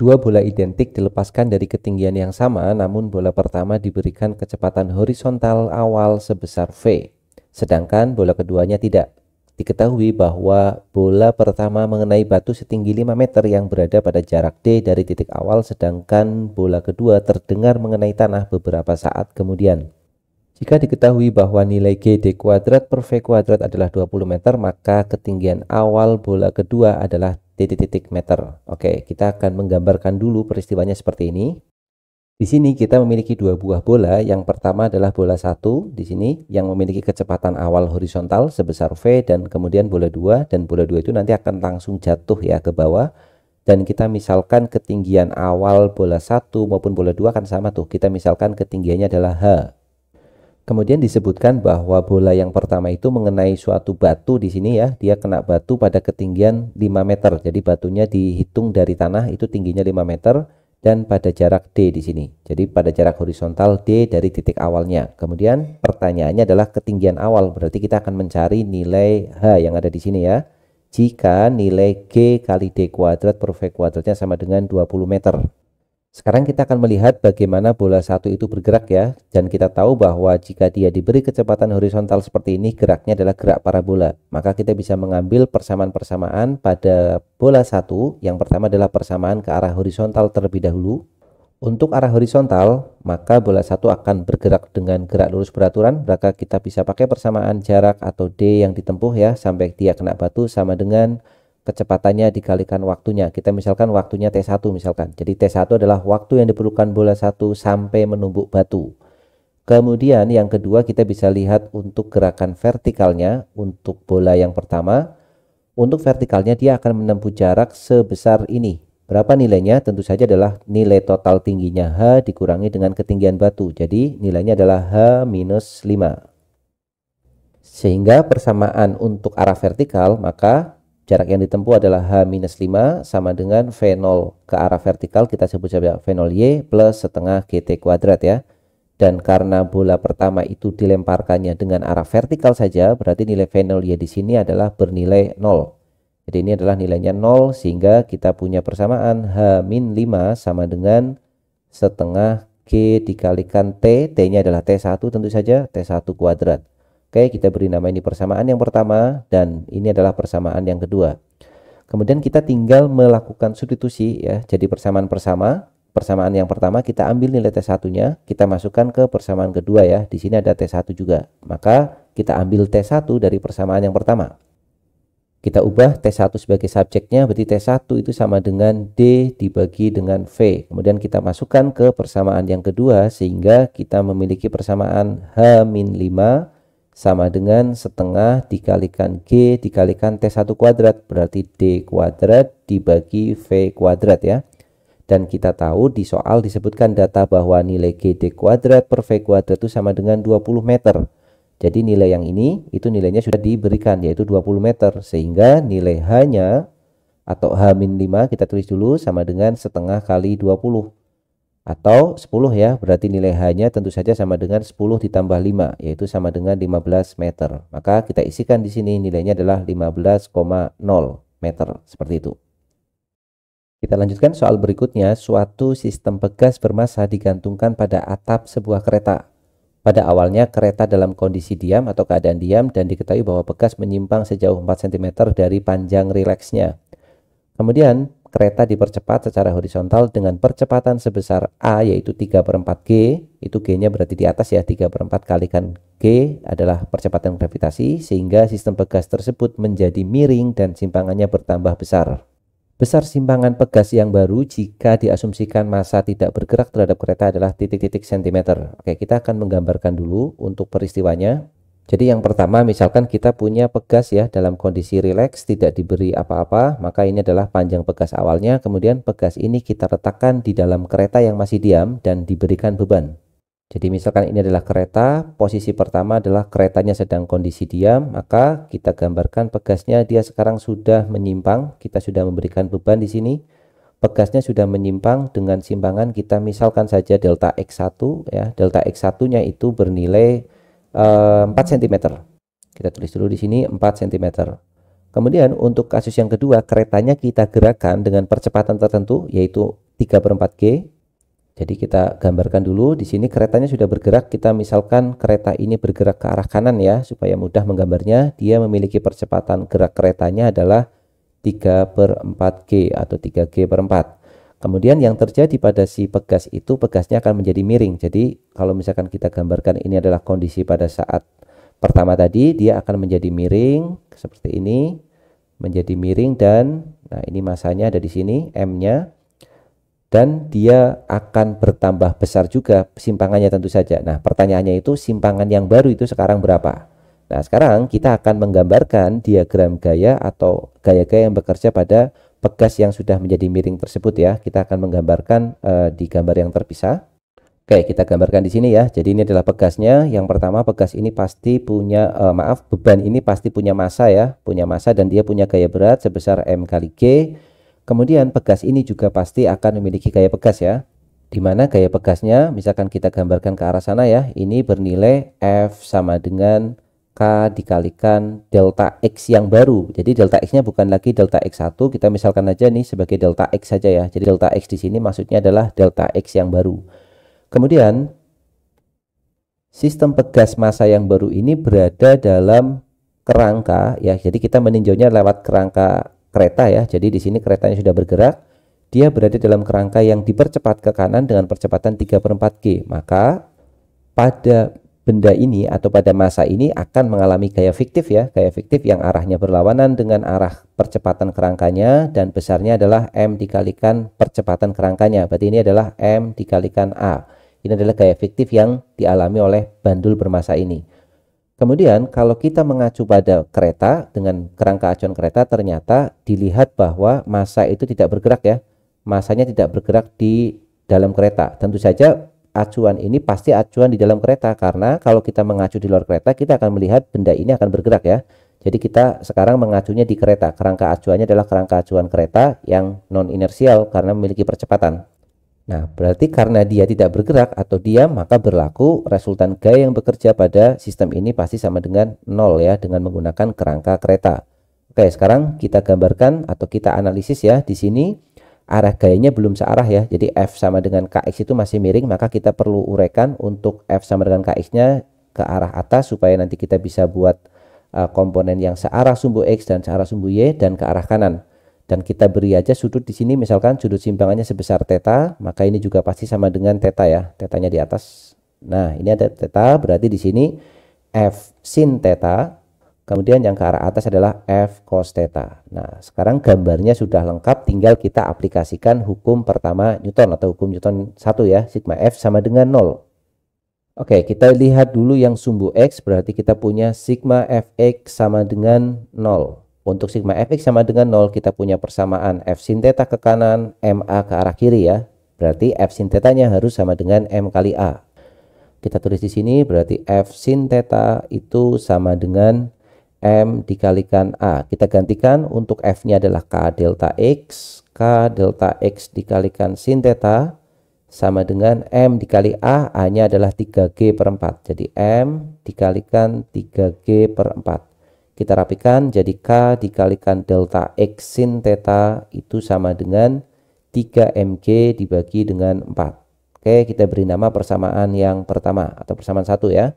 Dua bola identik dilepaskan dari ketinggian yang sama, namun bola pertama diberikan kecepatan horizontal awal sebesar V, sedangkan bola keduanya tidak. Diketahui bahwa bola pertama mengenai batu setinggi 5 meter yang berada pada jarak D dari titik awal, sedangkan bola kedua terdengar mengenai tanah beberapa saat kemudian. Jika diketahui bahwa nilai GD kuadrat per V kuadrat adalah 20 meter, maka ketinggian awal bola kedua adalah titik-titik meter. Oke, kita akan menggambarkan dulu peristiwanya seperti ini. Di sini kita memiliki dua buah bola. Yang pertama adalah bola 1 di sini yang memiliki kecepatan awal horizontal sebesar V, dan kemudian bola 2, dan bola 2 itu nanti akan langsung jatuh ya ke bawah. Dan kita misalkan ketinggian awal bola 1 maupun bola 2 kan sama tuh. Kita misalkan ketinggiannya adalah H. Kemudian disebutkan bahwa bola yang pertama itu mengenai suatu batu di sini ya. Dia kena batu pada ketinggian 5 meter. Jadi batunya dihitung dari tanah itu tingginya 5 meter dan pada jarak D di sini. Jadi pada jarak horizontal D dari titik awalnya. Kemudian pertanyaannya adalah ketinggian awal. Berarti kita akan mencari nilai H yang ada di sini ya. Jika nilai G kali D kuadrat per V kuadratnya sama dengan 20 meter. Sekarang kita akan melihat bagaimana bola 1 itu bergerak ya. Dan kita tahu bahwa jika dia diberi kecepatan horizontal seperti ini, geraknya adalah gerak parabola. Maka kita bisa mengambil persamaan-persamaan pada bola 1. Yang pertama adalah persamaan ke arah horizontal terlebih dahulu. Untuk arah horizontal, maka bola 1 akan bergerak dengan gerak lurus beraturan. Maka kita bisa pakai persamaan jarak atau D yang ditempuh ya, sampai dia kena batu sama dengan kecepatannya dikalikan waktunya. Kita misalkan waktunya T1 misalkan. Jadi T1 adalah waktu yang diperlukan bola 1 sampai menumbuk batu. Kemudian yang kedua kita bisa lihat untuk gerakan vertikalnya. Untuk bola yang pertama, untuk vertikalnya dia akan menempuh jarak sebesar ini. Berapa nilainya? Tentu saja adalah nilai total tingginya H dikurangi dengan ketinggian batu. Jadi nilainya adalah H minus 5. Sehingga persamaan untuk arah vertikal, maka jarak yang ditempuh adalah H-5 sama dengan V0 ke arah vertikal, kita sebut saja V0Y plus setengah GT kuadrat ya. Dan karena bola pertama itu dilemparkannya dengan arah vertikal saja, berarti nilai V0Y di sini adalah bernilai 0. Jadi ini adalah nilainya 0, sehingga kita punya persamaan H-5 sama dengan setengah G dikalikan T, T-nya adalah T1 tentu saja, T1 kuadrat. Oke, kita beri nama ini persamaan yang pertama dan ini adalah persamaan yang kedua. Kemudian kita tinggal melakukan substitusi ya. Jadi persamaan yang pertama kita ambil nilai T1-nya, kita masukkan ke persamaan kedua ya. Di sini ada T1 juga. Maka kita ambil T1 dari persamaan yang pertama. Kita ubah T1 sebagai subjeknya, berarti T1 itu sama dengan D dibagi dengan V. Kemudian kita masukkan ke persamaan yang kedua sehingga kita memiliki persamaan H-5 sama dengan setengah dikalikan G dikalikan T1 kuadrat, berarti D kuadrat dibagi V kuadrat ya. Dan kita tahu di soal disebutkan data bahwa nilai GD kuadrat per V kuadrat itu sama dengan 20 meter. Jadi nilai yang ini itu nilainya sudah diberikan yaitu 20 meter, sehingga nilai H-nya atau H-5 kita tulis dulu sama dengan setengah kali 20 atau 10 ya, berarti nilai H-nya tentu saja sama dengan 10 ditambah 5 yaitu sama dengan 15 meter. Maka kita isikan di sini nilainya adalah 15,0 meter seperti itu. Kita lanjutkan soal berikutnya. Suatu sistem pegas bermassa digantungkan pada atap sebuah kereta. Pada awalnya kereta dalam kondisi diam atau keadaan diam dan diketahui bahwa pegas menyimpang sejauh 4 cm dari panjang rileksnya. Kemudian kereta dipercepat secara horizontal dengan percepatan sebesar A yaitu 3/4 G. Itu G-nya berarti di atas ya, 3/4 kalikan G adalah percepatan gravitasi, sehingga sistem pegas tersebut menjadi miring dan simpangannya bertambah besar. Besar simpangan pegas yang baru jika diasumsikan massa tidak bergerak terhadap kereta adalah titik-titik sentimeter. Oke, kita akan menggambarkan dulu untuk peristiwanya. Jadi yang pertama, misalkan kita punya pegas ya dalam kondisi rileks, tidak diberi apa-apa, maka ini adalah panjang pegas awalnya. Kemudian pegas ini kita letakkan di dalam kereta yang masih diam dan diberikan beban. Jadi misalkan ini adalah kereta, posisi pertama adalah keretanya sedang kondisi diam, maka kita gambarkan pegasnya dia sekarang sudah menyimpang. Kita sudah memberikan beban di sini. Pegasnya sudah menyimpang dengan simpangan kita misalkan saja delta X1 ya. Delta X1-nya itu bernilai 4 cm. Kita tulis dulu di sini 4 cm. Kemudian untuk kasus yang kedua, keretanya kita gerakan dengan percepatan tertentu yaitu 3/4G. Jadi kita gambarkan dulu, di sini keretanya sudah bergerak, kita misalkan kereta ini bergerak ke arah kanan ya, supaya mudah menggambarnya. Dia memiliki percepatan gerak keretanya adalah 3/4G atau 3G/4. Kemudian yang terjadi pada si pegas itu, pegasnya akan menjadi miring. Jadi kalau misalkan kita gambarkan ini adalah kondisi pada saat pertama tadi, dia akan menjadi miring seperti ini, menjadi miring, dan nah ini masanya ada di sini, M-nya. Dan dia akan bertambah besar juga simpangannya tentu saja. Nah, pertanyaannya itu simpangan yang baru itu sekarang berapa? Nah, sekarang kita akan menggambarkan diagram gaya atau gaya-gaya yang bekerja pada pegas yang sudah menjadi miring tersebut ya. Kita akan menggambarkan di gambar yang terpisah. Oke, kita gambarkan di sini ya. Jadi ini adalah pegasnya. Yang pertama, pegas ini pasti punya beban ini pasti punya massa ya, punya massa, dan dia punya gaya berat sebesar M kali G. Kemudian pegas ini juga pasti akan memiliki gaya pegas ya, dimana gaya pegasnya misalkan kita gambarkan ke arah sana ya, ini bernilai F sama dengan K dikalikan delta X yang baru. Jadi delta X nya bukan lagi delta X1, kita misalkan aja nih sebagai delta X saja ya. Jadi delta X di sini maksudnya adalah delta X yang baru. Kemudian sistem pegas massa yang baru ini berada dalam kerangka ya, jadi kita meninjaunya lewat kerangka kereta ya. Jadi di sini keretanya sudah bergerak, dia berada dalam kerangka yang dipercepat ke kanan dengan percepatan 3/4G. Maka pada benda ini atau pada massa ini akan mengalami gaya fiktif ya, gaya fiktif yang arahnya berlawanan dengan arah percepatan kerangkanya, dan besarnya adalah M dikalikan percepatan kerangkanya. Berarti ini adalah M dikalikan A. Ini adalah gaya fiktif yang dialami oleh bandul bermassa ini. Kemudian kalau kita mengacu pada kereta dengan kerangka acuan kereta, ternyata dilihat bahwa massa itu tidak bergerak ya. Massanya tidak bergerak di dalam kereta. Tentu saja acuan ini pasti acuan di dalam kereta, karena kalau kita mengacu di luar kereta, kita akan melihat benda ini akan bergerak ya. Jadi kita sekarang mengacunya di kereta. Kerangka acuannya adalah kerangka acuan kereta yang non inersial karena memiliki percepatan. Nah, berarti karena dia tidak bergerak atau diam, maka berlaku resultan gaya yang bekerja pada sistem ini pasti sama dengan 0 ya, dengan menggunakan kerangka kereta. Oke, sekarang kita gambarkan atau kita analisis ya. Di sini arah gayanya belum searah ya. Jadi F sama dengan KX itu masih miring, maka kita perlu uraikan untuk F sama dengan KX-nya ke arah atas supaya nanti kita bisa buat komponen yang searah sumbu X dan searah sumbu Y, dan ke arah kanan. Dan kita beri aja sudut di sini, misalkan sudut simpangannya sebesar theta, maka ini juga pasti sama dengan theta ya, tetanya di atas. Nah, ini ada theta, berarti di sini F sin theta, kemudian yang ke arah atas adalah F cos theta. Nah, sekarang gambarnya sudah lengkap, tinggal kita aplikasikan hukum pertama Newton atau hukum Newton 1 ya, sigma F sama dengan 0. Oke, kita lihat dulu yang sumbu X, berarti kita punya sigma Fx sama dengan 0. Untuk sigma Fx sama dengan 0, kita punya persamaan F sin theta ke kanan, MA ke arah kiri ya. Berarti F sin theta-nya harus sama dengan M kali A. Kita tulis di sini, berarti F sin theta itu sama dengan M dikalikan A. Kita gantikan, untuk F-nya adalah K delta X. K delta X dikalikan sin theta sama dengan M dikali A. A-nya adalah 3G/4. Jadi M dikalikan 3G/4. Kita rapikan jadi K dikalikan delta X sin theta itu sama dengan 3mg dibagi dengan 4. Oke, kita beri nama persamaan yang pertama atau persamaan 1 ya.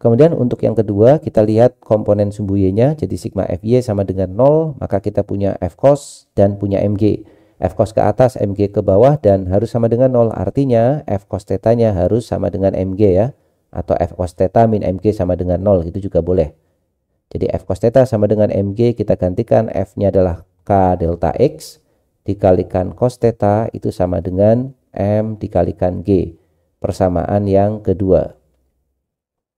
Kemudian untuk yang kedua, kita lihat komponen sumbu Y-nya, jadi sigma Fy sama dengan 0, maka kita punya F cos dan punya Mg. F cos ke atas, Mg ke bawah, dan harus sama dengan 0, artinya F cos theta-nya harus sama dengan Mg ya, atau F cos theta min Mg sama dengan 0, itu juga boleh. Jadi F cos theta sama dengan Mg, kita gantikan F-nya adalah K delta X dikalikan cos theta itu sama dengan M dikalikan G. Persamaan yang kedua.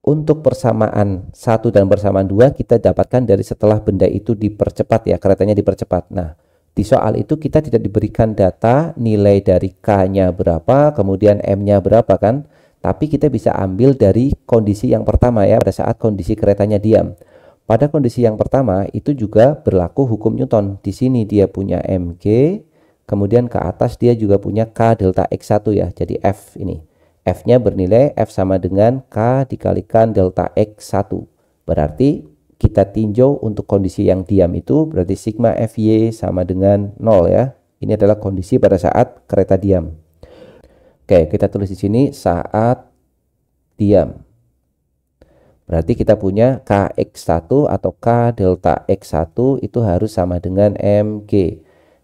Untuk persamaan 1 dan persamaan 2 kita dapatkan dari setelah benda itu dipercepat ya, keretanya dipercepat. Nah, di soal itu kita tidak diberikan data nilai dari K-nya berapa, kemudian M-nya berapa kan. Tapi kita bisa ambil dari kondisi yang pertama ya, pada saat kondisi keretanya diam. Pada kondisi yang pertama itu juga berlaku hukum Newton. Di sini dia punya Mg, kemudian ke atas dia juga punya K delta X1 ya. Jadi F ini. F-nya bernilai F sama dengan K dikalikan delta X1. Berarti kita tinjau untuk kondisi yang diam itu berarti sigma Fy sama dengan 0 ya. Ini adalah kondisi pada saat kereta diam. Oke, kita tulis di sini saat diam. Berarti kita punya Kx1 atau K delta X1 itu harus sama dengan mg.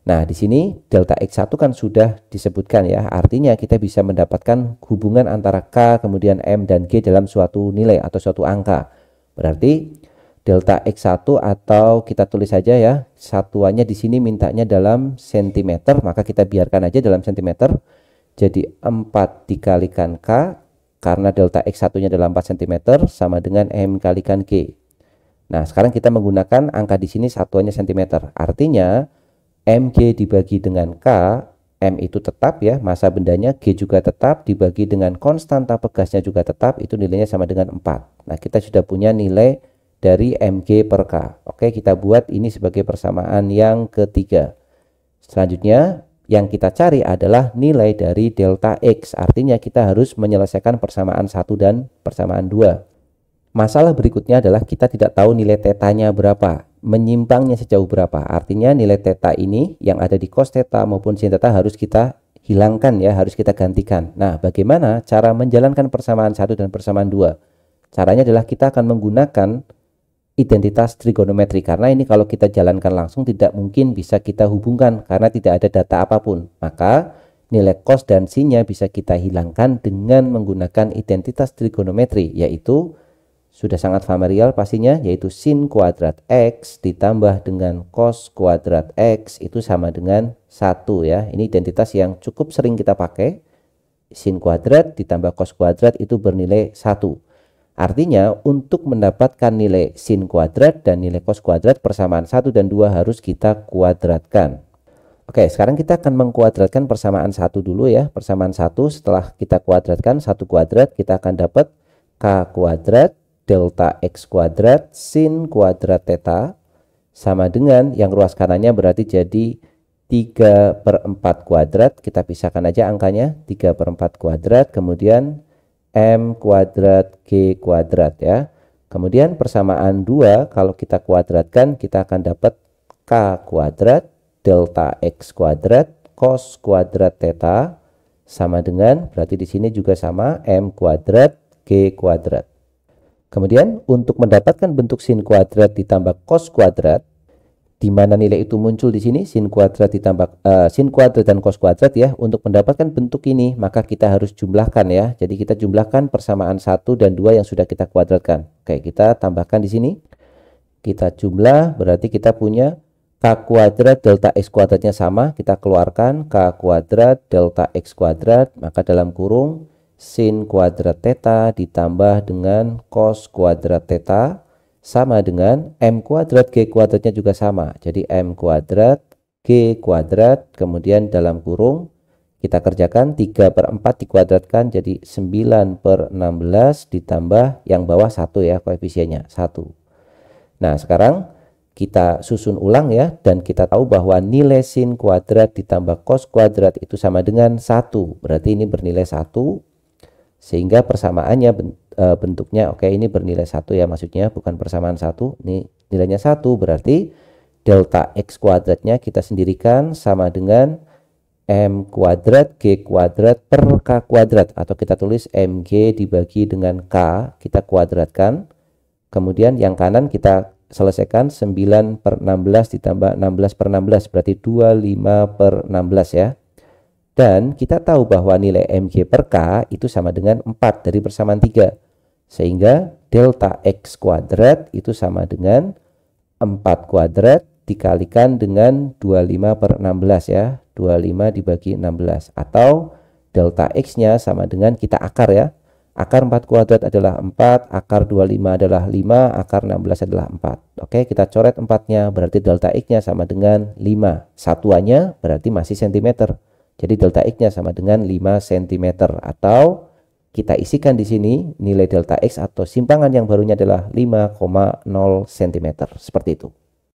Nah, di sini delta X1 kan sudah disebutkan ya. Artinya kita bisa mendapatkan hubungan antara K kemudian M dan G dalam suatu nilai atau suatu angka. Berarti delta X1 atau kita tulis saja ya, satuannya di sini mintanya dalam cm, maka kita biarkan aja dalam cm. Jadi 4 dikalikan K karena delta X1-nya adalah 4 cm sama dengan M kalikan G. Nah, sekarang kita menggunakan angka di sini satuannya cm. Artinya mg dibagi dengan K, M itu tetap ya, massa bendanya, G juga tetap, dibagi dengan konstanta pegasnya juga tetap, itu nilainya sama dengan 4. Nah, kita sudah punya nilai dari mg per K. Oke, kita buat ini sebagai persamaan yang ketiga. Selanjutnya, yang kita cari adalah nilai dari delta X. Artinya kita harus menyelesaikan persamaan 1 dan persamaan 2. Masalah berikutnya adalah kita tidak tahu nilai tetanya berapa, menyimpangnya sejauh berapa. Artinya nilai teta ini yang ada di cos theta maupun sin theta harus kita hilangkan ya, harus kita gantikan. Nah, bagaimana cara menjalankan persamaan 1 dan persamaan 2? Caranya adalah kita akan menggunakan identitas trigonometri, karena ini kalau kita jalankan langsung tidak mungkin bisa kita hubungkan karena tidak ada data apapun. Maka nilai cos dan sinnya bisa kita hilangkan dengan menggunakan identitas trigonometri, yaitu sudah sangat familiar pastinya, yaitu sin kuadrat X ditambah dengan cos kuadrat X itu sama dengan 1 ya. Ini identitas yang cukup sering kita pakai. Sin kuadrat ditambah cos kuadrat itu bernilai 1. Artinya untuk mendapatkan nilai sin kuadrat dan nilai cos kuadrat, persamaan 1 dan 2 harus kita kuadratkan. Oke, sekarang kita akan mengkuadratkan persamaan 1 dulu ya. Persamaan 1 setelah kita kuadratkan 1 kuadrat, kita akan dapat K kuadrat delta X kuadrat sin kuadrat theta sama dengan yang ruas kanannya berarti jadi 3/4 kuadrat. Kita pisahkan aja angkanya, 3/4 kuadrat, kemudian M kuadrat G kuadrat ya. Kemudian persamaan 2 kalau kita kuadratkan kita akan dapat K kuadrat delta X kuadrat cos kuadrat theta sama dengan, berarti di sini juga sama, M kuadrat G kuadrat. Kemudian untuk mendapatkan bentuk sin kuadrat ditambah cos kuadrat, di mana nilai itu muncul di sini, sin kuadrat ditambah sin kuadrat dan cos kuadrat ya. Untuk mendapatkan bentuk ini maka kita harus jumlahkan ya. Jadi kita jumlahkan persamaan 1 dan 2 yang sudah kita kuadratkan. Oke, kita tambahkan di sini. Kita jumlah, berarti kita punya K kuadrat delta X kuadratnya sama, kita keluarkan K kuadrat delta X kuadrat, maka dalam kurung sin kuadrat theta ditambah dengan cos kuadrat theta sama dengan M kuadrat G kuadratnya juga sama. Jadi M kuadrat G kuadrat, kemudian dalam kurung kita kerjakan 3/4 dikuadratkan jadi 9/16 ditambah yang bawah 1 ya, koefisiennya 1. Nah, sekarang kita susun ulang ya, dan kita tahu bahwa nilai sin kuadrat ditambah cos kuadrat itu sama dengan 1. Berarti ini bernilai 1. Sehingga persamaannya bentuknya oke, ini bernilai 1 ya, maksudnya bukan persamaan 1, ini nilainya 1, berarti delta X kuadratnya kita sendirikan sama dengan M kuadrat G kuadrat per K kuadrat, atau kita tulis MG dibagi dengan K, kita kuadratkan. Kemudian yang kanan kita selesaikan, 9/16 ditambah 16/16 berarti 25/16 ya. Dan kita tahu bahwa nilai MG per K itu sama dengan 4 dari persamaan 3. Sehingga delta X kuadrat itu sama dengan 4 kuadrat dikalikan dengan 25/16 ya. 25 dibagi 16. Atau delta X-nya sama dengan, kita akar ya. Akar 4 kuadrat adalah 4, akar 25 adalah 5, akar 16 adalah 4. Oke, kita coret 4-nya, berarti delta X-nya sama dengan 5. Satuannya berarti masih cm. Jadi delta X-nya sama dengan 5 cm, atau kita isikan di sini nilai delta X atau simpangan yang barunya adalah 5,0 cm. Seperti itu.